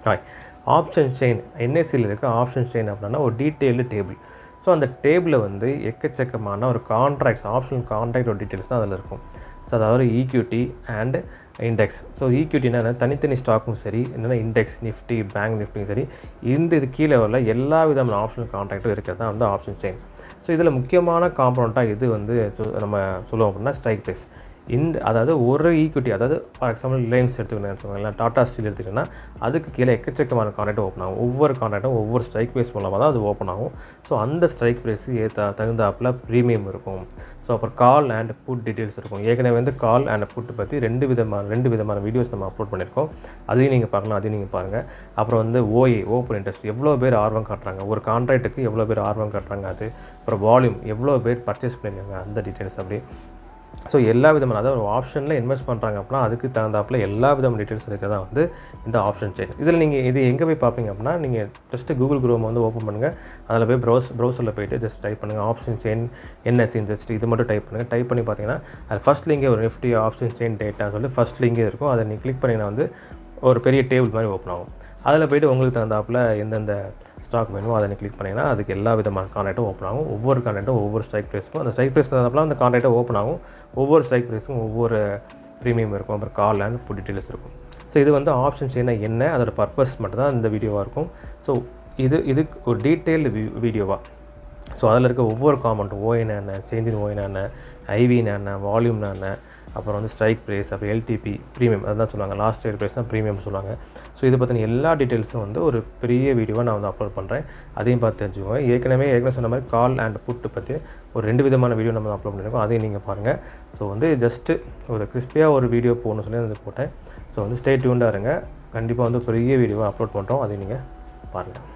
Hi. Option chain என்எஸ்சியில் இருக்க option chain அப்படின்னா ஒரு டீட்டெயில்டு டேபிள். ஸோ அந்த டேபிளில் வந்து எக்கச்சக்கமான ஒரு கான்ட்ராக்ட்ஸ் ஆப்ஷனல் கான்ட்ராக்டோட டீட்டெயில்ஸ் தான் அதில் இருக்கும். ஸோ அதாவது ஈக்விட்டி அண்ட் இண்டெக்ஸ். ஸோ ஈக்விட்டினா தனித்தனி ஸ்டாக்கும் சரி, என்னென்னா இண்டெக்ஸ் நிஃப்டி, பேங்க் நிஃப்டியும் சரி, இது கீழே உள்ள எல்லா விதமான ஆப்ஷனல் கான்ட்ராக்டும் இருக்கிறது தான் வந்து ஆப்ஷன் செயின். ஸோ இதில் முக்கியமான காம்பனண்ட்டாக இது வந்து நம்ம சொல்லுவோம் அப்படின்னா ஸ்ட்ரைக் ப்ரைஸ். அதாவது ஒரு ஈக்விட்டி, அதாவது ஃபார் எக்ஸாம்பிள் ரிலையன்ஸ் எடுத்துக்கிட்டேன்னு சொன்னாங்க, டாடா ஸ்டீல் எடுத்துக்கிட்டோன்னா அதுக்கு கீழே எக்கச்சக்கமான கான்ட்ராக்ட் ஓப்பன் ஆகும். ஒவ்வொரு கான்ட்ராக்டும் ஒவ்வொரு ஸ்ட்ரைக் ப்ரைஸ் மூலமாக தான் அது ஓப்பன் ஆகும். ஸோ அந்த ஸ்ட்ரைக் ப்ரைஸுக்கு தகுந்தாப்பில் ப்ரீமியம் இருக்கும். ஸோ அப்புறம் கால் அண்ட் புட் டீட்டெயில்ஸ் இருக்கும். ஏற்கனவே வந்து கால் அண்ட் புட் பற்றி ரெண்டு விதமான வீடியோஸ் நம்ம அப்லோட் பண்ணியிருக்கோம். அதையும் நீங்கள் பார்க்கலாம், அதையும் நீங்கள் பாருங்கள். அப்புறம் வந்து ஓப்பன் இன்ட்ரெஸ்ட், எவ்வளோ பேர் ஆர்வம் காட்டுறாங்க, ஒரு கான்ட்ராக்ட்டுக்கு எவ்வளோ பேர் ஆர்வம் காட்டுறாங்க, அது அப்புறம் வால்யூம் எவ்வளோ பேர் பர்ச்சேஸ் பண்ணியிருக்காங்க, அந்த டீட்டெயில்ஸ் அப்படி. ஸோ எல்லா விதமான, அதாவது ஒரு ஆப்ஷனில் இன்வெஸ்ட் பண்ணுறாங்க அப்படின்னா அதுக்கு தகுந்தாப்பில் எல்லா விதமான டீட்டெயில்ஸ் இருக்கிறதா வந்து இந்த ஆப்ஷன் செயின். இதில் நீங்கள் இது எங்கே போய் பார்ப்பீங்க அப்படின்னா, நீங்கள் ஜஸ்ட்டு கூகுள் குரோம் வந்து ஓப்பன் பண்ணுங்கள். அதில் போய் ப்ரௌசரில் போய்ட்டு ஜஸ்ட் டைப் பண்ணுங்கள் ஆப்ஷன் செயின் என்எஸ்சின்னு ஜஸ்ட் இது மட்டும் டைப் பண்ணுங்கள். டைப் பண்ணி பார்த்தீங்கன்னா அது ஃபஸ்ட் லிங்கே ஒரு நிஃப்டி ஆப்ஷன் செயின் டேட்டான்னு சொல்லி ஃபஸ்ட் லிங்கே இருக்கும். அதை நீங்கள் கிளிக் பண்ணிங்கன்னா வந்து ஒரு பெரிய டேபிள் மாதிரி ஓப்பன் ஆகும். அதில் போய்ட்டு உங்களுக்கு தகுந்தாப்பில் எந்தெந்த ஸ்டாக் வேணுமோ அதை நீங்கள் கிளிக் பண்ணிங்கன்னா அதுக்கு எல்லா விதமான கான்ட்ராக்டும் ஓப்பன் ஆகும். ஒவ்வொரு கான்ட்ராக்டும் ஒவ்வொரு ஸ்ட்ரைக் ப்ரைஸுக்கும், அந்த ஸ்ட்ரைக் ப்ரைஸ் தகுந்தாப்பில் அந்த கான்ட்ராக்டும் ஓப்பன் ஆகும். ஒவ்வொரு ஸ்ட்ரைக் ப்ரைஸுக்கும் ஒவ்வொரு ப்ரீமியம் இருக்கும். அப்புறம் கால் அண்ட் புட் டீட்டெயில்ஸ் இருக்கும். ஸோ இது வந்து ஆப்ஷன் செயின்னா என்ன, அதோட பர்பஸ் மட்டும் தான் இந்த வீடியோவாக இருக்கும். ஸோ இதுக்கு ஒரு டீட்டெயில்டு வீடியோவாக. ஸோ அதில் இருக்க ஒவ்வொரு காமெண்ட்டும் ஓஎன் என்ன, சேஞ்சின் ஓஎன் என்ன, ஐவின்னு என்ன, வால்யூம்னா என்ன, அப்புறம் வந்து ஸ்ட்ரைக் ப்ரைஸ், அப்புறம் எல்டிபி ப்ரீமியம் அதுதான் சொல்லுவாங்க, லாஸ்ட் இயர் ப்ரைஸ் தான் ப்ரீமியம் சொல்லுவாங்க. ஸோ இதை பற்றின எல்லா டீட்டெயில்ஸும் வந்து ஒரு பெரிய வீடியோவாக நான் வந்து அப்லோட் பண்ணுறேன். அதையும் பார்த்து தெரிஞ்சுக்கோங்க. ஏற்கனவே சொன்ன மாதிரி கால் அண்ட் புட்டு பற்றி ஒரு 2 விதமான வீடியோ நம்ம அப்லோட் பண்ணியிருக்கோம். அதையும் நீங்கள் பாருங்கள். ஸோ வந்து ஜஸ்ட்டு ஒரு கிறிஸ்பியாக ஒரு வீடியோ போகணும்னு சொல்லி வந்து போட்டேன். ஸோ வந்து ஸ்டே டியூன்டாக இருங்க. கண்டிப்பாக வந்து பெரிய வீடியோவாக அப்லோட் பண்ணுறோம். அதையும் நீங்கள் பாருங்கள்.